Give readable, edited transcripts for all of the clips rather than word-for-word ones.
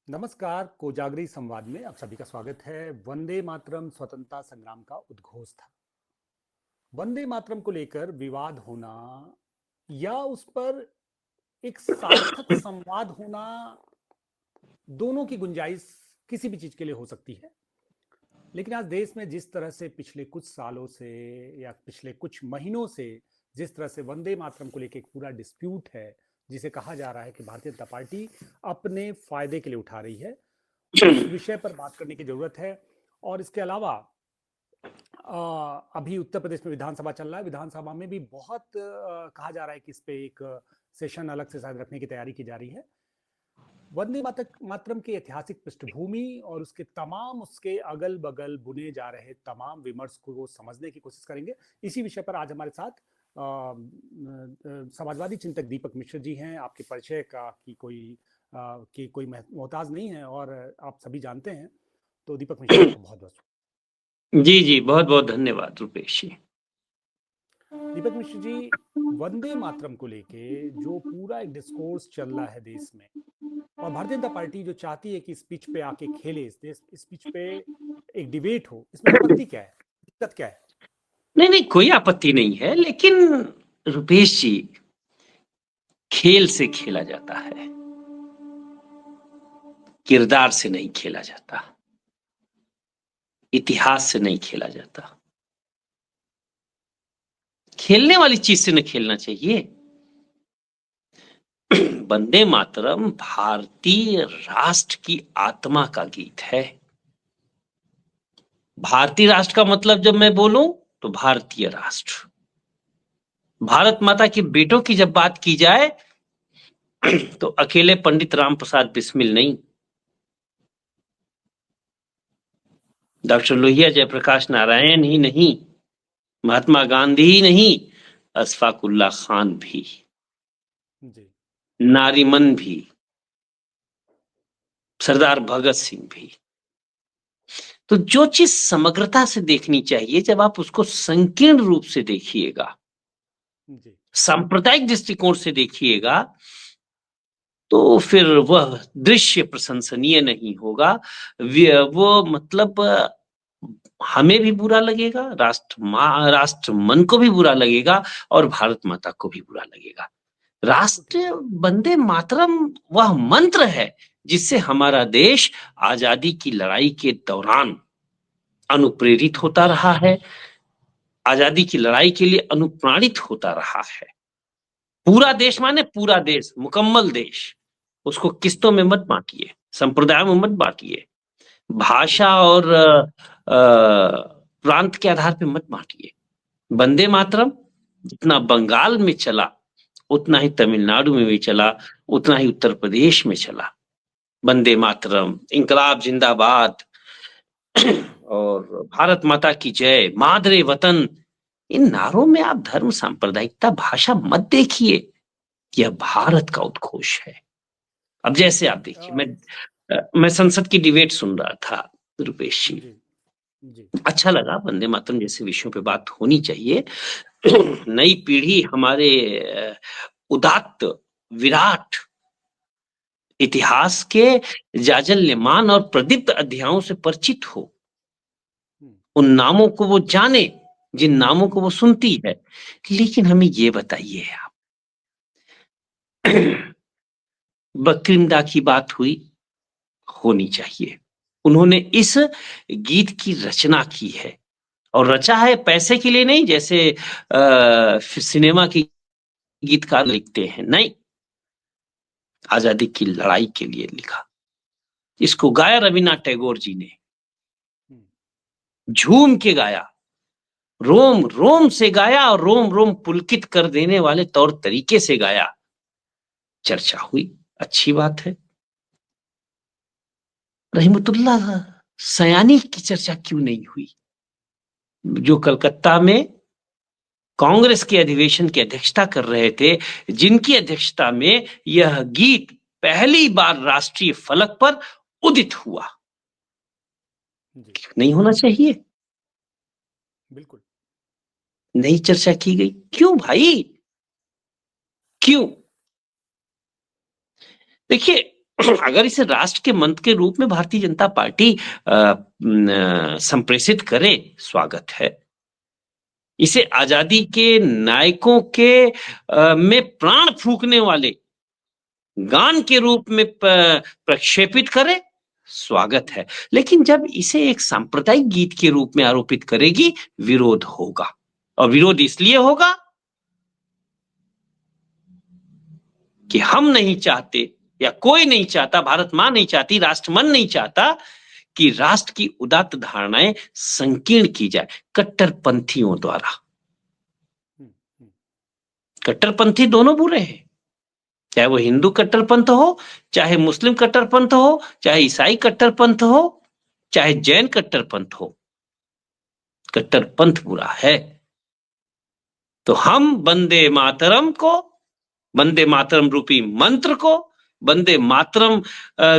नमस्कार। कोजागरी संवाद में आप सभी का स्वागत है। वंदे मातरम स्वतंत्रता संग्राम का उद्घोष था। वंदे मातरम को लेकर विवाद होना या उस पर एक सार्थक संवाद होना, दोनों की गुंजाइश किसी भी चीज के लिए हो सकती है। लेकिन आज देश में जिस तरह से पिछले कुछ सालों से या पिछले कुछ महीनों से जिस तरह से वंदे मातरम को लेकर एक पूरा डिस्प्यूट है, जिसे कहा जा रहा है कि भारतीय जनता पार्टी अपने फायदे के लिए उठा रही है, उस विषय पर बात करने की जरूरत है। और इसके अलावा अभी उत्तर प्रदेश में विधानसभा चल रहा है। विधानसभा में भी बहुत कहा जा रहा है कि इस पे एक सेशन अलग से शायद रखने की तैयारी की जा रही है। वंदे मातरम की ऐतिहासिक पृष्ठभूमि और उसके अगल बगल बुने जा रहे तमाम विमर्श को समझने की कोशिश करेंगे। इसी विषय पर आज हमारे साथ समाजवादी चिंतक दीपक मिश्र जी हैं। आपके परिचय का की कोई मोहताज नहीं है और आप सभी जानते हैं। तो दीपक मिश्र जी, आपको बहुत बहुत जी जी, बहुत बहुत धन्यवाद रुपेश जी। दीपक मिश्र जी, वंदे मातरम को लेके जो पूरा एक डिस्कोर्स चल रहा है देश में, और भारतीय जनता पार्टी जो चाहती है कि इस पिच पे आके खेले, इस पिच पे एक डिबेट हो, इसमें आपत्ति क्या है, दिक्कत क्या है? नहीं नहीं, कोई आपत्ति नहीं है, लेकिन रुपेश जी, खेल से खेला जाता है, किरदार से नहीं खेला जाता, इतिहास से नहीं खेला जाता। खेलने वाली चीज से न खेलना चाहिए। वंदे मातरम भारतीय राष्ट्र की आत्मा का गीत है। भारतीय राष्ट्र का मतलब जब मैं बोलूं तो भारतीय राष्ट्र, भारत माता के बेटों की जब बात की जाए तो अकेले पंडित राम प्रसाद बिस्मिल नहीं, डॉक्टर लोहिया जयप्रकाश नारायण ही नहीं, महात्मा गांधी ही नहीं, अशफाक उल्लाह खान भी, जी। नारीमन भी, सरदार भगत सिंह भी। तो जो चीज समग्रता से देखनी चाहिए, जब आप उसको संकीर्ण रूप से देखिएगा, जी। सांप्रदायिक दृष्टिकोण से देखिएगा, तो फिर वह दृश्य प्रशंसनीय नहीं होगा। वो मतलब हमें भी बुरा लगेगा, राष्ट्र मन को भी बुरा लगेगा, और भारत माता को भी बुरा लगेगा। बिल्कुल ठीक राष्ट्र है। वंदे मातरम वह मंत्र है जिससे हमारा देश आजादी की लड़ाई के दौरान अनुप्रेरित होता रहा है, आजादी की लड़ाई के लिए अनुप्राणित होता रहा है। पूरा बिल्कुल देश ठीक है। माने पूरा देश, मुकम्मल देश। उसको किस्तों में मत बांटिए, संप्रदायों में मत बांटिए, भाषा बिल्कुल। और प्रांत के आधार पे मत बांटिए। वंदे मातरम जितना बंगाल में चला, उतना ही तमिलनाडु में भी चला, उतना ही उत्तर प्रदेश में चला। वंदे मातरम, इंकलाब जिंदाबाद और भारत माता की जय, मादरे वतन, इन नारों में आप धर्म, सांप्रदायिकता, भाषा मत देखिए। यह भारत का उद्घोष है। अब जैसे आप देखिए, मैं संसद की डिबेट सुन रहा था रुपेश जी। जी। जी। अच्छा लगा, वंदे मातरम जैसे विषयों पे बात होनी चाहिए। नई पीढ़ी हमारे उदात्त, विराट इतिहास के जाजल्यमान और प्रदीप्त अध्यायों से परिचित हो, हम्म। उन नामों को वो जाने जिन नामों को वो सुनती है। लेकिन हमें ये बताइए आप, बकिंदा की बात हुई, होनी चाहिए। उन्होंने इस गीत की रचना की है, और रचा है पैसे के लिए नहीं, जैसे सिनेमा के गीतकार लिखते हैं, नहीं, आजादी की लड़ाई के लिए लिखा। इसको गाया रविन्द्रनाथ टैगोर जी ने, हम्म। झूम के गाया, रोम रोम से गाया, और रोम रोम पुलकित कर देने वाले तौर तरीके से गाया। चर्चा हुई, अच्छी बात है। रहमतुल्लाह सयानी की चर्चा क्यों नहीं हुई, जो कलकत्ता में कांग्रेस के अधिवेशन की अध्यक्षता कर रहे थे, जिनकी अध्यक्षता में यह गीत पहली बार राष्ट्रीय फलक पर उदित हुआ। जी। नहीं होना चाहिए? बिल्कुल। नहीं चर्चा की गई, क्यों भाई, क्यों? देखिए, अगर इसे राष्ट्र के मंत्र के रूप में भारतीय जनता पार्टी संप्रेषित करे, स्वागत है। इसे आजादी के नायकों के में प्राण फूंकने वाले गान के रूप में प्रक्षेपित करे, स्वागत है। लेकिन जब इसे एक सांप्रदायिक गीत के रूप में आरोपित करेगी, विरोध होगा। और विरोध इसलिए होगा कि हम नहीं चाहते, या कोई नहीं चाहता, भारत मां नहीं चाहती, राष्ट्रमन नहीं चाहता कि राष्ट्र की उदात्त धारणाएं संकीर्ण की जाए कट्टरपंथियों द्वारा। कट्टरपंथी दोनों बुरे हैं, चाहे वो हिंदू कट्टरपंथ हो, चाहे मुस्लिम कट्टरपंथ हो, चाहे ईसाई कट्टरपंथ हो, चाहे जैन कट्टरपंथ हो। कट्टरपंथ बुरा है। तो हम वंदे मातरम को, वंदे मातरम रूपी मंत्र को, वंदे मातरम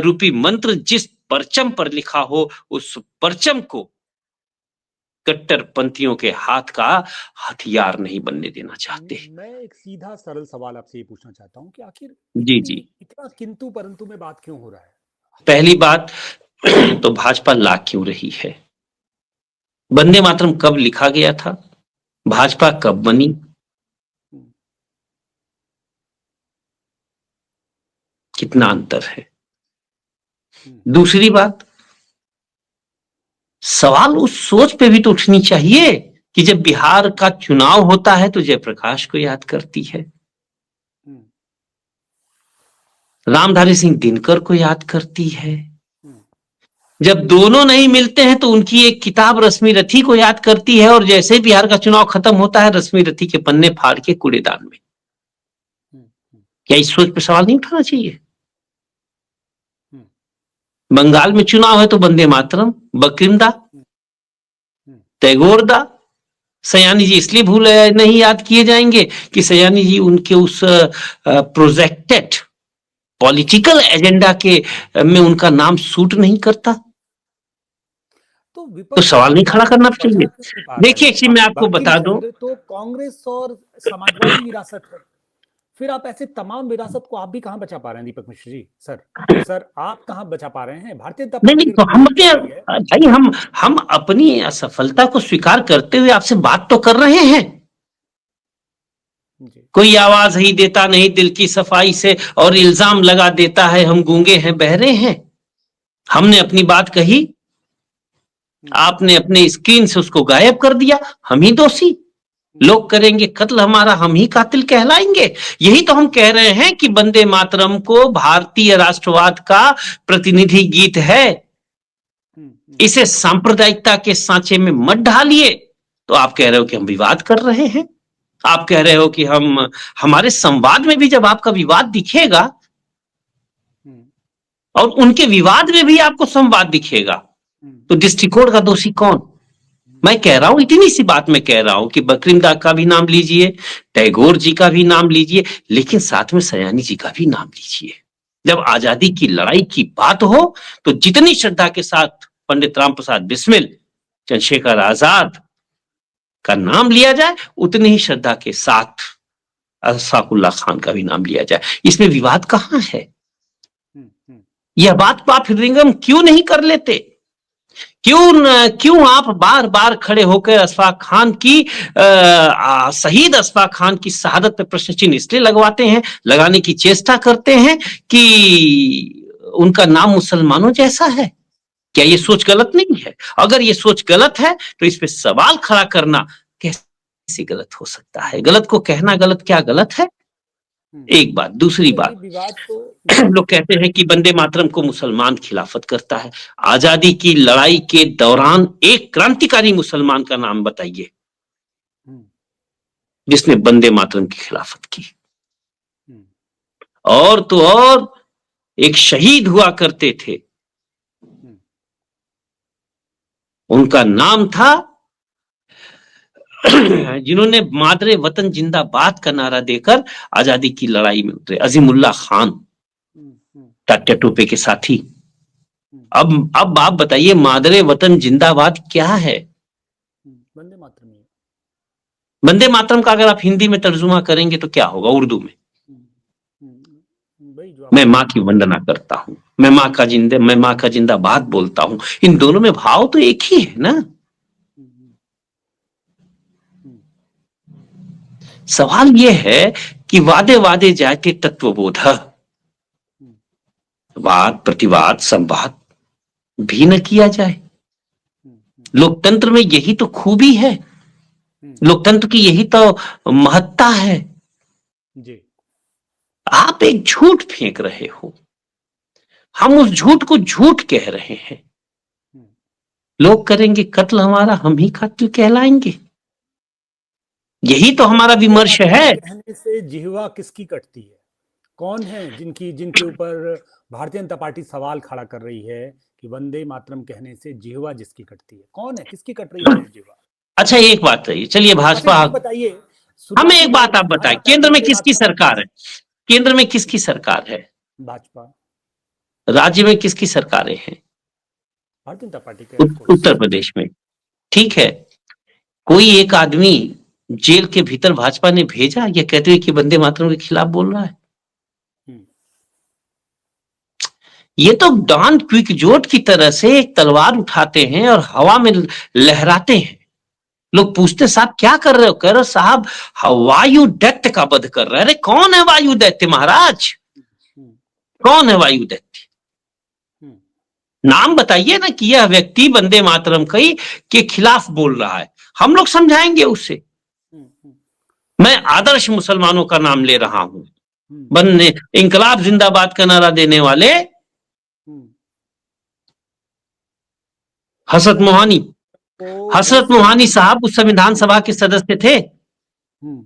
रूपी मंत्र जिस परचम पर लिखा हो, उस परचम को कट्टरपंथियों के हाथ का हथियार नहीं बनने देना चाहते। मैं एक सीधा सरल सवाल आपसे ये पूछना चाहता हूँ कि आखिर जी जी, इतना किंतु परंतु में बात क्यों हो रहा है? पहली बात तो भाजपा ला क्यों रही है? वंदे मातरम कब लिखा गया था? भाजपा कब बनी? कितना अंतर है? दूसरी बात, सवाल उस सोच पे भी तो उठनी चाहिए कि जब बिहार का चुनाव होता है तो जयप्रकाश को याद करती है, रामधारी सिंह दिनकर को याद करती है। जब दोनों नहीं मिलते हैं तो उनकी एक किताब रश्मि रथी को याद करती है, और जैसे ही बिहार का चुनाव खत्म होता है, रश्मि रथी के पन्ने फाड़ के कूड़ेदान में। क्या इस सोच पे सवाल नहीं उठाना चाहिए? बंगाल में चुनाव है तो वंदे मातरम, बकिंदा, टैगोर दा, सयानी जी इसलिए भूल नहीं याद किए जाएंगे कि सयानी जी उनके उस प्रोजेक्टेड पॉलिटिकल एजेंडा के में उनका नाम सूट नहीं करता। तो सवाल नहीं खड़ा करना चाहिए। देखिए, इसी मैं आपको बता दूं, तो कांग्रेस और समाजवादी विरासत है, फिर आप ऐसे तमाम विरासत को आप भी कहां बचा पा रहे हैं दीपक मिश्र जी? सर आप कहां बचा पा रहे हैं? भारतीय जनता पार्टी नहीं तो हम भाई हम अपनी असफलता को स्वीकार करते हुए आपसे बात तो कर रहे हैं। कोई आवाज ही देता नहीं दिल की सफाई से, और इल्जाम लगा देता है हम गूंगे हैं बहरे हैं। हमने अपनी बात कही, आपने अपने स्क्रीन से उसको गायब कर दिया, हम ही दोषी। लोग करेंगे कत्ल हमारा, हम ही कातिल कहलाएंगे। यही तो हम कह रहे हैं कि वंदे मातरम को भारतीय राष्ट्रवाद का प्रतिनिधि गीत है, इसे सांप्रदायिकता के सांचे में मत ढालिए। तो आप कह रहे हो कि हम विवाद कर रहे हैं, आप कह रहे हो कि हम, हमारे संवाद में भी जब आपका विवाद दिखेगा और उनके विवाद में भी आपको संवाद दिखेगा, तो दृष्टिकोण का दोषी कौन? मैं कह रहा हूं, इतनी सी बात मैं कह रहा हूं कि बकरिंदा का भी नाम लीजिए, टैगोर जी का भी नाम लीजिए, लेकिन साथ में सयानी जी का भी नाम लीजिए। जब आजादी की लड़ाई की बात हो तो जितनी श्रद्धा के साथ पंडित राम प्रसाद बिस्मिल, चंद्रशेखर आजाद का नाम लिया जाए, उतनी ही श्रद्धा के साथ अशफाकुल्लाह खान का भी नाम लिया जाए। इसमें विवाद कहां है? यह बात आप हृदयंगम क्यों नहीं कर लेते? क्यों आप बार बार खड़े होकर अशफाक खान की शहीद अशफाक खान की शहादत पर प्रश्न चिन्ह इसलिए लगवाते हैं, लगाने की चेष्टा करते हैं कि उनका नाम मुसलमानों जैसा है? क्या ये सोच गलत नहीं है? अगर ये सोच गलत है तो इस पे सवाल खड़ा करना कैसे गलत हो सकता है? गलत को कहना गलत, क्या गलत है? एक बात। दूसरी बात, लोग कहते हैं कि वंदे मातरम को मुसलमान खिलाफत करता है। आजादी की लड़ाई के दौरान एक क्रांतिकारी मुसलमान का नाम बताइए जिसने वंदे मातरम की खिलाफत की। और तो और एक शहीद हुआ करते थे, उनका नाम था, जिन्होंने मादरे वतन जिंदाबाद का नारा देकर आजादी की लड़ाई में उतरे, अजीमुल्लाह खान, टाटा टोपे के साथी। अब आप बताइए, मादरे वतन जिंदाबाद क्या है? वंदे मातरम। वंदे मातरम का अगर आप हिंदी में तर्जुमा करेंगे तो क्या होगा? उर्दू में मैं माँ की वंदना करता हूँ, मैं माँ का जिंदाबाद बोलता हूँ। इन दोनों में भाव तो एक ही है ना। सवाल यह है कि वादे वादे जाते तत्वबोध, वाद प्रतिवाद संवाद भी न किया जाए। लोकतंत्र में यही तो खूबी है, लोकतंत्र की यही तो महत्ता है। जी। आप एक झूठ फेंक रहे हो, हम उस झूठ को झूठ कह रहे हैं, लोग करेंगे कत्ल हमारा, हम ही कातिल कहलाएंगे। यही तो हमारा वंदे विमर्श मातरम है। कहने से जिह्वा किसकी कटती है? कौन है जिनके ऊपर भारतीय जनता पार्टी सवाल खड़ा कर रही है कि वंदे मातरम कहने से जिह्वा जिसकी कटती है? कौन है, किसकी कट रही है जिह्वा? अच्छा एक बात रही, चलिए अच्छा भाजपा, ये बताइए, हमें शुरुआती एक दौर बात में आप कहा बताएं, जाता है कि केंद्र में वंदे किसकी मातरम सरकार है? केंद्र में किसकी सरकार है? भाजपा, राज्य में किसकी सरकारें हैं? भारतीय जनता पार्टी के, ऑफ कोर्स। उत्तर प्रदेश में। ठीक है, कोई एक आदमी जेल के भीतर भाजपा ने भेजा ये कहते हुए कि वंदे मातरम के खिलाफ बोल रहा है? ये तो डॉन क्विकजोट की तरह से एक तलवार उठाते हैं और हवा में लहराते हैं। लोग पूछते साहब क्या कर रहे हो? कह रहे साहब वायु दैत्य का वध कर रहे हैं। अरे कौन है वायु दैत्य महाराज? कौन है वायु दैत्य? नाम बताइए ना कि यह व्यक्ति वंदे मातरम के खिलाफ बोल रहा है, हम लोग समझाएंगे उससे। मैं आदर्श मुसलमानों का नाम ले रहा हूं, बंदे इंकलाब जिंदाबाद का नारा देने वाले हसरत मोहानी, हसरत मोहानी साहब उस संविधान सभा के सदस्य थे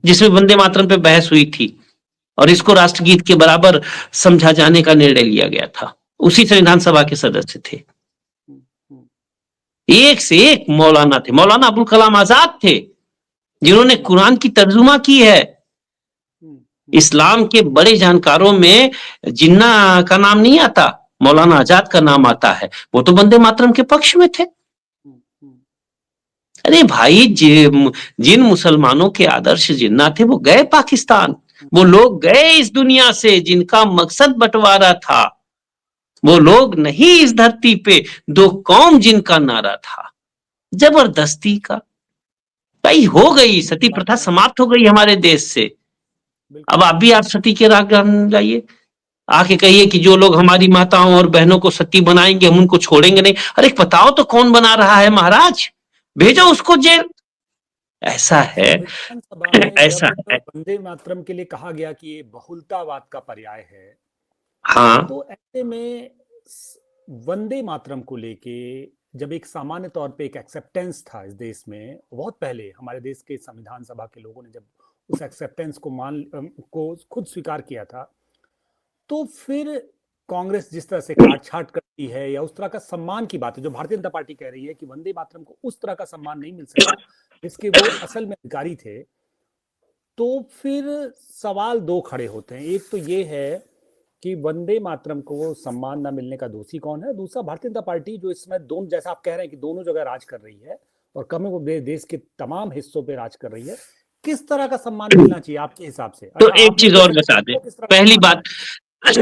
जिसमें वंदे मातरम पे बहस हुई थी और इसको राष्ट्रगीत के बराबर समझा जाने का निर्णय लिया गया था। उसी संविधान सभा के सदस्य थे। एक से एक मौलाना थे, मौलाना अबुल कलाम आजाद थे जिन्होंने कुरान की तर्जुमा की है। इस्लाम के बड़े जानकारों में जिन्ना का नाम नहीं आता, मौलाना आजाद का नाम आता है। वो तो वंदे मातरम के पक्ष में थे। अरे भाई, जिन मुसलमानों के आदर्श जिन्ना थे वो गए पाकिस्तान, वो लोग गए इस दुनिया से जिनका मकसद बंटवारा था। वो लोग नहीं इस धरती पे दो कौम जिनका नारा था, जबरदस्ती का। भाई हो गई सती प्रथा, समाप्त हो गई हमारे देश से। अब आप सती के राग गाइए, आके कहिए कि जो लोग हमारी माताओं और बहनों को सती बनाएंगे हम उनको छोड़ेंगे नहीं। अरे बताओ तो कौन बना रहा है महाराज? भेजो उसको जेल। ऐसा है, सभा में ऐसा जब है। वंदे मातरम के लिए कहा गया कि ये बहुलतावाद का पर्याय है, हाँ, तो ऐसे में वंदे मातरम को लेके जब एक सामान्य तौर पे एक एक्सेप्टेंस था इस देश में, बहुत पहले हमारे देश के संविधान सभा के लोगों ने जब उस एक्सेप्टेंस को खुद स्वीकार किया था, तो फिर कांग्रेस जिस तरह से काट छाट करती है या उस तरह का सम्मान की बात है जो भारतीय जनता पार्टी कह रही है कि वंदे मातरम को उस तरह का सम्मान नहीं मिल सका जिसके वो असल में अधिकारी थे, तो फिर सवाल दो खड़े होते हैं। एक तो ये है कि वंदे मातरम को सम्मान न मिलने का दोषी कौन है, दूसरा भारतीय जनता पार्टी जो इसमें दोनों, जैसा आप कह रहे हैं कि दोनों जगह राज कर रही है और कम वो देश के तमाम हिस्सों पे राज कर रही है, किस तरह का सम्मान मिलना चाहिए आपके हिसाब से? तो अच्छा, एक आप चीज मुझे और बता दें। किस तरह का पहली सम्मान बात,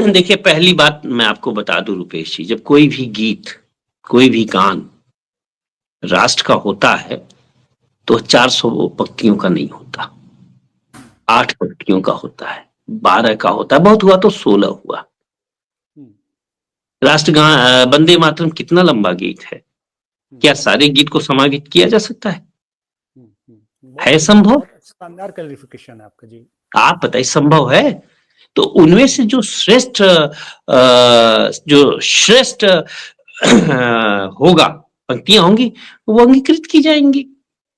देखिए पहली बात मैं आपको बता दूं रुपेश जी, जब कोई भी गीत, कोई भी गान राष्ट्र का होता है तो 400 पंक्तियों का नहीं होता, 8 पंक्तियों का होता है, 12 का होता है, बहुत हुआ तो 16 हुआ। राष्ट्रगान वंदे मातरम कितना लंबा गीत है? क्या सारे गीत को समाहित किया जा सकता है? है संभव? शानदार क्लैरिफिकेशन है आपका जी। आप बताइए संभव है? तो उनमें से जो श्रेष्ठ होगा, पंक्तियां होंगी, वो अंगीकृत की जाएंगी।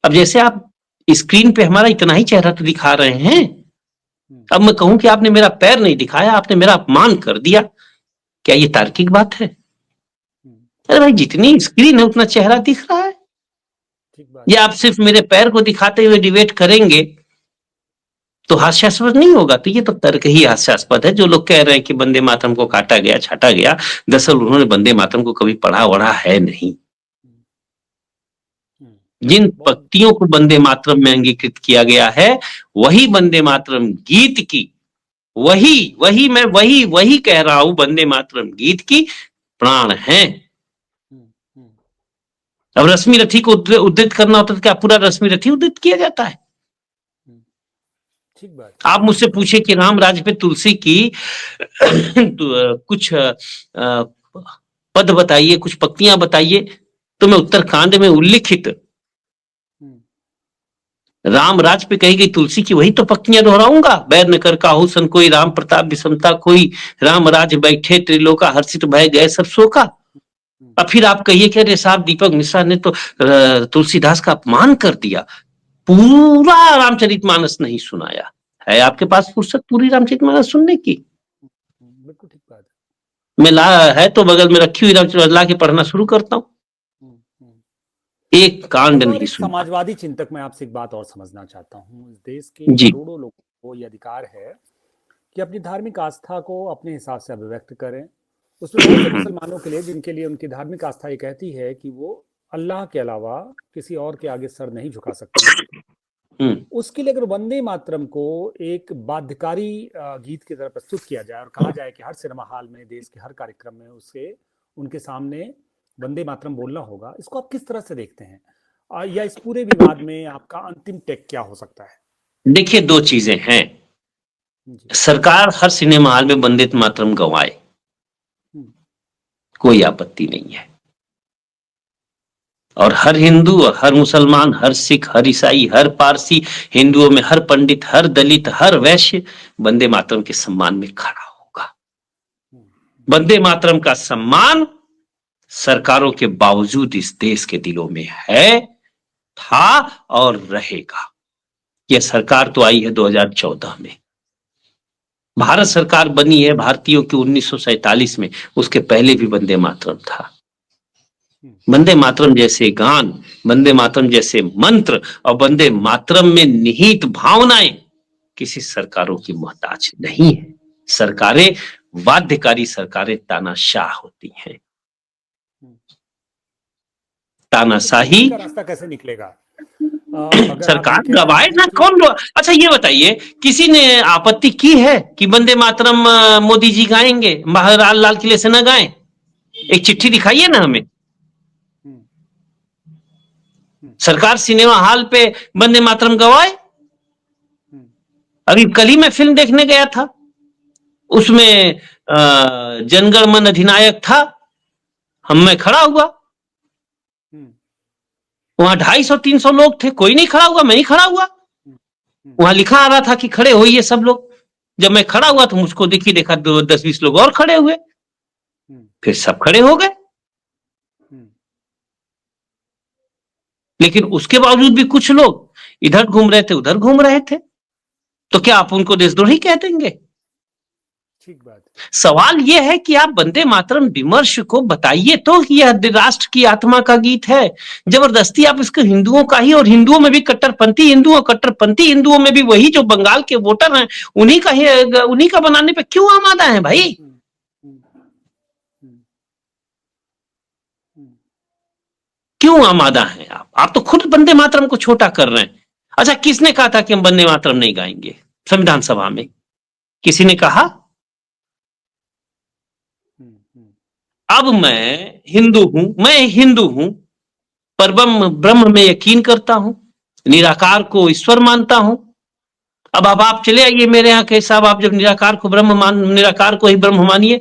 अब जैसे आप स्क्रीन पे हमारा इतना ही चेहरा तो दिखा रहे हैं, अब मैं कहूं कि आपने मेरा पैर नहीं दिखाया, आपने मेरा अपमान कर दिया, क्या ये तार्किक बात है? अरे भाई, जितनी स्क्रीन है उतना चेहरा दिख रहा है। या आप सिर्फ मेरे पैर को दिखाते हुए डिबेट करेंगे तो हास्यास्पद नहीं होगा? तो ये तो तर्क ही हास्यास्पद है। जो लोग कह रहे हैं कि वंदे मातरम को काटा गया, छाटा गया, दरअसल उन्होंने वंदे मातरम को कभी पढ़ा वढ़ा है नहीं। जिन पंक्तियों को वंदे मातरम में अंगीकृत किया गया है, वही वंदे मातरम गीत की वही वही मैं वही कह रहा हूं, वंदे मातरम गीत की प्राण है। हम्म, हम्म, अब रश्मि रथी को उद्धृत करना होता तो क्या पूरा रश्मि रथी उद्धृत किया जाता है? हम्म, ठीक बात। आप मुझसे पूछे कि राम राज्य पे तुलसी की तो, कुछ पद बताइए, कुछ पंक्तियां बताइए, तो मैं उत्तरकांड में उल्लिखित हम्म, राम राज पे कही गई तुलसी की वही तो पंक्तियां दोहराऊंगा। बैर न कर काहू सन कोई, राम प्रताप विषमता कोई, राम राज बैठे त्रिलोका, हर्षित भय गए सब शोका। हम्म, अब फिर आप कहिए कि अरे साहब दीपक मिश्रा ने तो तुलसीदास का अपमान कर दिया, पूरा रामचरितमानस नहीं सुनाया। है आपके पास फुर्सत पूरी रामचरितमानस सुनने की? बिल्कुल ठीक बात है। मैं ला है तो बगल में रखी हुई रामचरित ला के पढ़ना शुरू करता हूँ, हम्म, हम्म। एक कांड एक और नहीं एक सुन पाया। समाजवादी चिंतक, मैं आपसे एक बात और समझना चाहता हूँ। इस देश के जी। करोड़ों लोगों को ये अधिकार है कि अपनी धार्मिक आस्था को अपने हिसाब से अभिव्यक्त करें। उसमें बहुत से मुसलमानों के लिए, जिनके लिए उनकी धार्मिक आस्था ये कहती है कि वो अल्लाह के अलावा किसी और के आगे सर नहीं झुका सकते हैं। हम्म। उसके लिए अगर वंदे मातरम को एक बाध्यकारी गीत की तरह प्रस्तुत किया जाए और कहा जाए कि हर सिनेमा हॉल में, देश के हर कार्यक्रम में उसे उनके सामने वंदे मातरम बोलना होगा, इसको आप किस तरह से देखते हैं? या इस पूरे विवाद में आपका अंतिम टेक क्या हो सकता है? देखिए, दो चीजें हैं। जी। सरकार हर सिनेमा हॉल में वंदे मातरम गवाए, हम्म, कोई आपत्ति नहीं है। और हर हिंदू, हर मुसलमान, हर सिख, हर ईसाई, हर पारसी, हिंदुओं में हर पंडित, हर दलित, हर वैश्य वंदे मातरम के सम्मान में खड़ा होगा। हम्म, वंदे मातरम का सम्मान सरकारों के बावजूद इस देश के दिलों में है, था और रहेगा। यह सरकार तो आई है 2014 में, भारत सरकार बनी है भारतीयों की 1947 में, उसके पहले भी वंदे मातरम था। हम्म, वंदे मातरम जैसे गान, वंदे मातरम जैसे मंत्र और वंदे मातरम में निहित भावनाएं किसी सरकारों की मोहताज नहीं है। सरकारें, बाध्यकारी सरकारें तानाशाह होती हैं। हम्म। तो फिर तानाशाही। इसका रास्ता कैसे निकलेगा? अगर आप सरकार ये कह रहे दबाए हैं ना, कि अच्छा ये बताइए, किसी ने आपत्ति की है कि वंदे मातरम मोदी जी गाएंगे, बाहर लाल किले से ना गाएं? हम्म, एक चिट्ठी दिखाइए ना हमें। हम्म, हम्म, सरकार सिनेमा हॉल पे वंदे मातरम गवाए। हम्म, अभी कल ही मैं फिल्म देखने गया था, उसमें जनगण मन अधिनायक था, हम मैं खड़ा हुआ, हम्म, वहां 250-300 लोग थे, कोई नहीं खड़ा हुआ, मैं ही खड़ा हुआ। हम्म, हम्म, वहां लिखा आ रहा था कि खड़े होइए सब लोग। जब मैं खड़ा हम्म, हुआ तो मुझको देखी देखा 10-20 लोग और खड़े हुए, हम्म, फिर सब खड़े हो गए। हम्म। लेकिन उसके बावजूद भी कुछ लोग इधर घूम रहे थे, उधर घूम रहे थे, तो क्या आप उनको देशद्रोही कह देंगे? ठीक बात है। सवाल यह है कि आप वंदे मातरम विमर्श को बताइए तो कि यह राष्ट्र की आत्मा का गीत है। जबरदस्ती आप इसको हिंदुओं का ही, और हिंदुओं में भी कट्टरपंथी हिंदू और कट्टरपंथी हिंदुओं में भी वही जो बंगाल के वोटर हैं, उन्हीं का बनाने पे क्यों आमादा है भाई? हम्म, हम्म, हम्म, हम्म, क्यों आमादा हैं आप तो खुद वंदे मातरम को छोटा कर रहे हैं। अच्छा, किसने कहा था कि हम वंदे मातरम नहीं गाएंगे? संविधान सभा में किसी ने कहा? हम्म, हम्म, अब मैं हिंदू हूं, पर ब्रह्म ब्रह्म में यकीन करता हूं, निराकार को ईश्वर मानता हूं। अब आप चले आइए मेरे यहाँ के साहब, आप जब निराकार को ही ब्रह्म मानिए,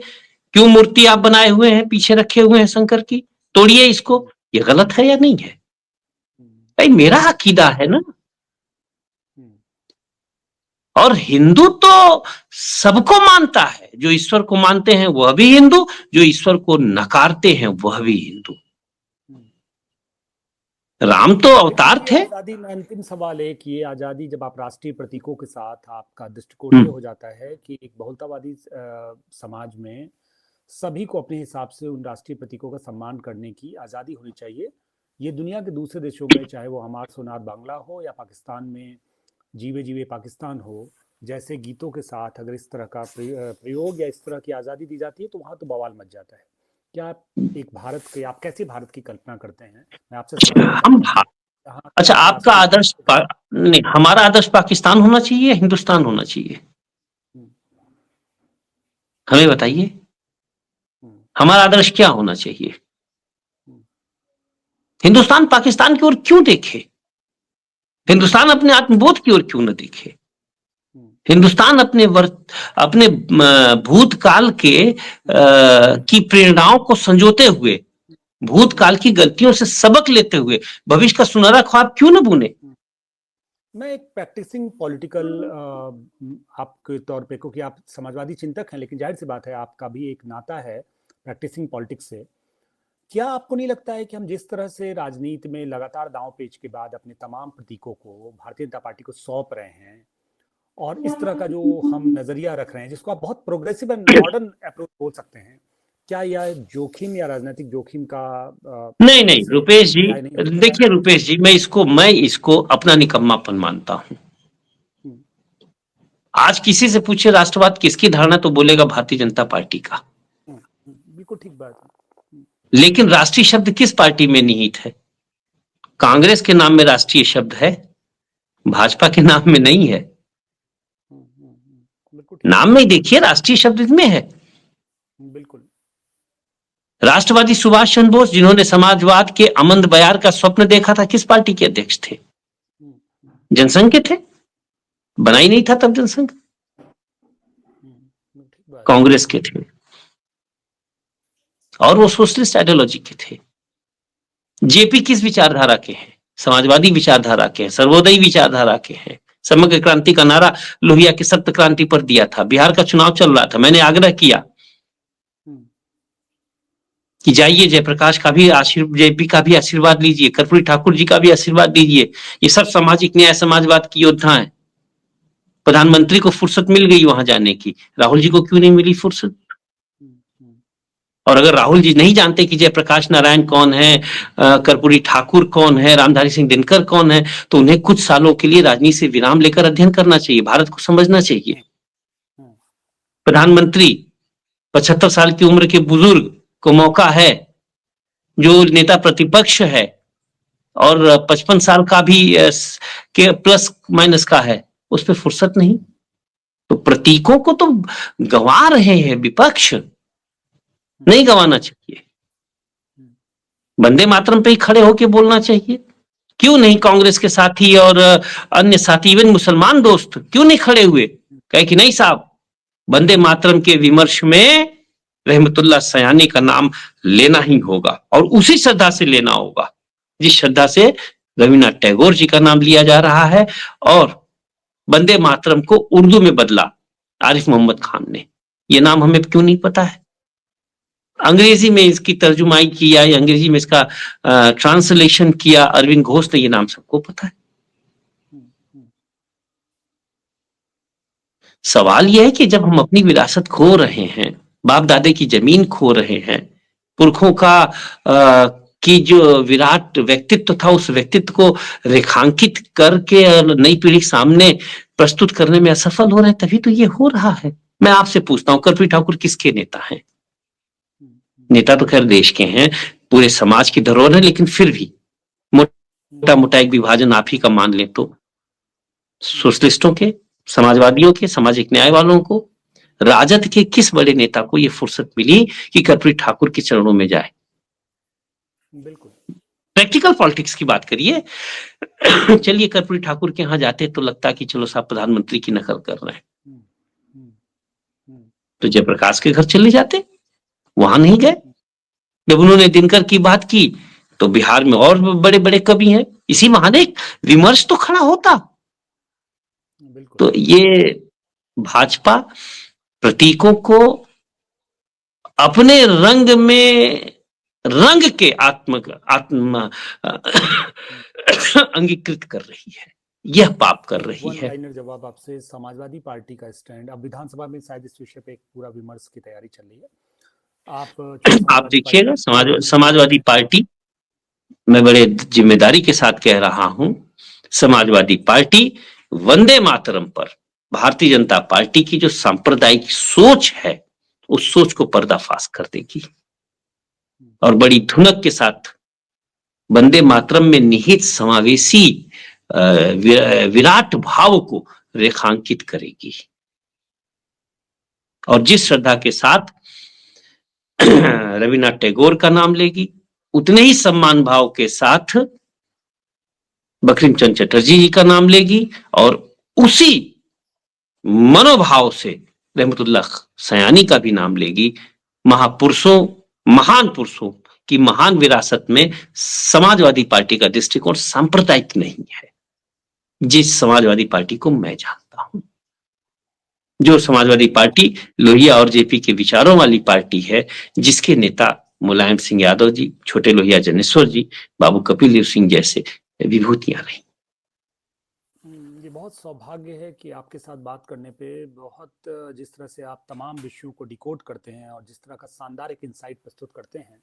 क्यों मूर्ति आप बनाए हुए हैं, पीछे रखे हुए हैं शंकर की? तोड़िए इसको। हम्म, ये गलत है या नहीं है? हम्म, भाई मेरा अकीदा है ना। हम्म, और हिंदू तो सबको मानता है, जो ईश्वर को मानते हैं वह भी हिंदू, जो ईश्वर को नकारते हैं वह भी हिंदू। हम्म। राम तो लेकिन अवतार ये थे। आज़ादी में अंतिम सवाल है कि ये आज़ादी, जब आप राष्ट्रीय प्रतीकों के साथ, आपका दृष्टिकोण ये हम्म। हो जाता है कि एक बहुलतावादी समाज में सभी को अपने हिसाब से उन राष्ट्रीय प्रतीकों का सम्मान करने की आज़ादी होनी चाहिए। ये दुनिया के दूसरे देशों में, चाहे वो हमार सोनार बांग्ला हो या पाकिस्तान में जीवे जीवे पाकिस्तान हो, जैसे गीतों के साथ अगर इस तरह का प्रयोग या इस तरह की आज़ादी दी जाती है तो वहाँ तो बवाल मच जाता है। क्या आप एक भारत के, आप कैसे भारत की कल्पना करते हैं? मैं आपसे समझना हम चाहता हूँ जहाँ अच्छा, केवल आपका राष्ट्रीय आदर्श प्रतीक का। नहीं, हमारा आदर्श पाकिस्तान होना चाहिए, हिंदुस्तान होना चाहिए? हम्म, हमें बताइए हमारा आदर्श क्या होना चाहिए? हिंदुस्तान पाकिस्तान की ओर क्यों देखे? हिंदुस्तान अपने आत्मबोध की ओर क्यों न देखे? हिंदुस्तान अपने भूतकाल के की प्रेरणाओं को संजोते हुए, भूतकाल की गलतियों से सबक लेते हुए भविष्य का सुनहरा ख्वाब क्यों न बुने? मैं एक प्रैक्टिसिंग पॉलिटिकल आपके तौर पे, क्योंकि आप समाजवादी चिंतक हैं, लेकिन जाहिर सी बात है आपका भी एक नाता है प्रैक्टिसिंग पॉलिटिक्स से। क्या आपको नहीं लगता है कि हम जिस तरह से राजनीति में लगातार दांव पेच के बाद अपने तमाम प्रतीकों को भारतीय जनता पार्टी को सौंप रहे हैं, और इस तरह का जो हम नजरिया रख रहे हैं, जिसको आप बहुत प्रोग्रेसिव एंड मॉडर्न अप्रोच बोल सकते हैं, क्या यह जोखिम या राजनीतिक जोखिम का नहीं नहीं से रुपेश जी, जाय नहीं हो सकता है? देखिए रुपेश जी, मैं इसको अपना निकम्मापन मानता हूं। आज किसी से पूछे राष्ट्रवाद किसकी धारणा, तो बोलेगा भारतीय जनता पार्टी का। बिल्कुल ठीक बात है। लेकिन राष्ट्रीय शब्द किस पार्टी में निहित है? कांग्रेस के नाम में राष्ट्रीय शब्द है, भाजपा के नाम में नहीं है। नाम में देखिए राष्ट्रीय शब्द इसमें है। बिल्कुल। राष्ट्रवादी सुभाष चंद्र बोस, जिन्होंने समाजवाद के अमन बयार का स्वप्न देखा था, किस पार्टी के अध्यक्ष थे? जनसंघ के थे। बना ही नहीं था तब जनसंघ, कांग्रेस के थे, और वो सोशलिस्ट आइडियोलॉजी के थे। जेपी किस विचारधारा के हैं? समाजवादी विचारधारा के हैं, सर्वोदयी विचारधारा के हैं। समग्र क्रांति का नारा लोहिया के सप्त क्रांति पर दिया था। बिहार का चुनाव चल रहा था, मैंने आग्रह किया कि जाइए जयप्रकाश का भी जेपी का भी आशीर्वाद लीजिए, कर्पूरी ठाकुर जी का भी आशीर्वाद लीजिए। ये सब सामाजिक न्याय समाजवाद की योद्धा हैं। प्रधानमंत्री को फुर्सत मिल गई वहां जाने की, राहुल जी को क्यों नहीं मिली फुर्सत? और अगर राहुल जी नहीं जानते कि जयप्रकाश नारायण कौन है, कर्पूरी ठाकुर कौन है, रामधारी सिंह दिनकर कौन है, तो उन्हें कुछ सालों के लिए राजनीति से विराम लेकर अध्ययन करना चाहिए, भारत को समझना चाहिए। प्रधानमंत्री 75 साल की उम्र के बुजुर्ग को मौका है, जो नेता प्रतिपक्ष है और 55 साल का भी के प्लस माइनस का है, उस पर फुर्सत नहीं। तो प्रतीकों को तो गंवा रहे हैं विपक्ष, नहीं गंवाना चाहिए। वंदे मातरम पे ही खड़े होके बोलना चाहिए। क्यों नहीं कांग्रेस के साथी और अन्य साथी, इवन मुसलमान दोस्त क्यों नहीं खड़े हुए, कहे कि नहीं साहब, वंदे मातरम के विमर्श में रहमतुल्लाह सयानी का नाम लेना ही होगा, और उसी श्रद्धा से लेना होगा जिस श्रद्धा से रविन्द्रनाथ टैगोर जी का नाम लिया जा रहा है। और वंदे मातरम को उर्दू में बदला आरिफ मोहम्मद खान ने, यह नाम हमें क्यों नहीं पता है? अंग्रेजी में इसकी तर्जुमाई किया, अंग्रेजी में इसका ट्रांसलेशन किया अरविंद घोष ने, ये नाम सबको पता है। सवाल यह है कि जब हम अपनी विरासत खो रहे हैं, बाप दादे की जमीन खो रहे हैं, पुरखों का की जो विराट व्यक्तित्व था, उस व्यक्तित्व को रेखांकित करके नई पीढ़ी सामने प्रस्तुत करने में असफल हो रहे हैं, तभी तो ये हो रहा है। मैं आपसे पूछता हूं, कर्पूरी ठाकुर किसके नेता हैं? नेता तो खैर देश के हैं, पूरे समाज की धरोहर है, लेकिन फिर भी मोटा मोटा एक विभाजन आप ही का मान ले तो सोशलिस्टों के, समाजवादियों के, सामाजिक न्याय वालों को, राजद के किस बड़े नेता को यह फुर्सत मिली कि कर्पूरी ठाकुर के चरणों में जाए? बिल्कुल। प्रैक्टिकल पॉलिटिक्स की बात करिए। चलिए कर्पूरी ठाकुर के यहां जाते तो लगता कि चलो साहब प्रधानमंत्री की नकल कर रहे हैं, तो जयप्रकाश के घर चले जाते, वहां नहीं गए। जब उन्होंने दिनकर की बात की तो बिहार में और बड़े बड़े कवि हैं, इसी बहाने विमर्श तो खड़ा होता। तो ये भाजपा प्रतीकों को अपने रंग में रंग के आत्म अंगीकृत कर रही है, यह पाप कर रही है। जवाब आपसे, समाजवादी पार्टी का स्टैंड, अब विधानसभा में शायद इस विषय पे एक पूरा विमर्श की तैयारी चल रही है। आप देखिएगा समाजवादी पार्टी, मैं बड़े जिम्मेदारी के साथ कह रहा हूं, समाजवादी पार्टी वंदे मातरम पर भारतीय जनता पार्टी की जो सांप्रदायिक सोच है, उस सोच को पर्दाफाश कर देगी और बड़ी धुनक के साथ वंदे मातरम में निहित समावेशी विराट भाव को रेखांकित करेगी। और जिस श्रद्धा के साथ रविन्द्रनाथ टैगोर का नाम लेगी, उतने ही सम्मान भाव के साथ बंकिम चंद्र चटर्जी जी का नाम लेगी, और उसी मनोभाव से रहमतुल्लाह सयानी का भी नाम लेगी। महापुरुषों, महान पुरुषों की महान विरासत में समाजवादी पार्टी का दृष्टिकोण सांप्रदायिक नहीं है, जिस समाजवादी पार्टी को मैं जानता हूं, जो समाजवादी पार्टी लोहिया और जेपी के विचारों वाली पार्टी है, जिसके नेता मुलायम सिंह यादव जी, छोटे लोहिया जनेश्वर जी, बाबू कपिल देव सिंह जैसे विभूतियां रही। ये बहुत सौभाग्य है कि आपके साथ बात करने पे बहुत जिस तरह से आप तमाम विषयों को डिकोड करते हैं और जिस तरह का शानदार एक इंसाइट प्रस्तुत करते हैं,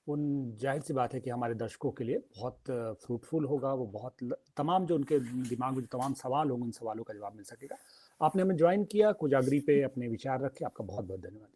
उन जाहिर सी बात है कि हमारे दर्शकों के लिए बहुत फ्रूटफुल होगा। वो बहुत तमाम जो उनके दिमाग में जो तमाम सवाल होंगे, उन सवालों का जवाब मिल सकेगा। आपने हमें ज्वाइन किया, कोजागरी पे अपने विचार रखे, आपका बहुत बहुत धन्यवाद।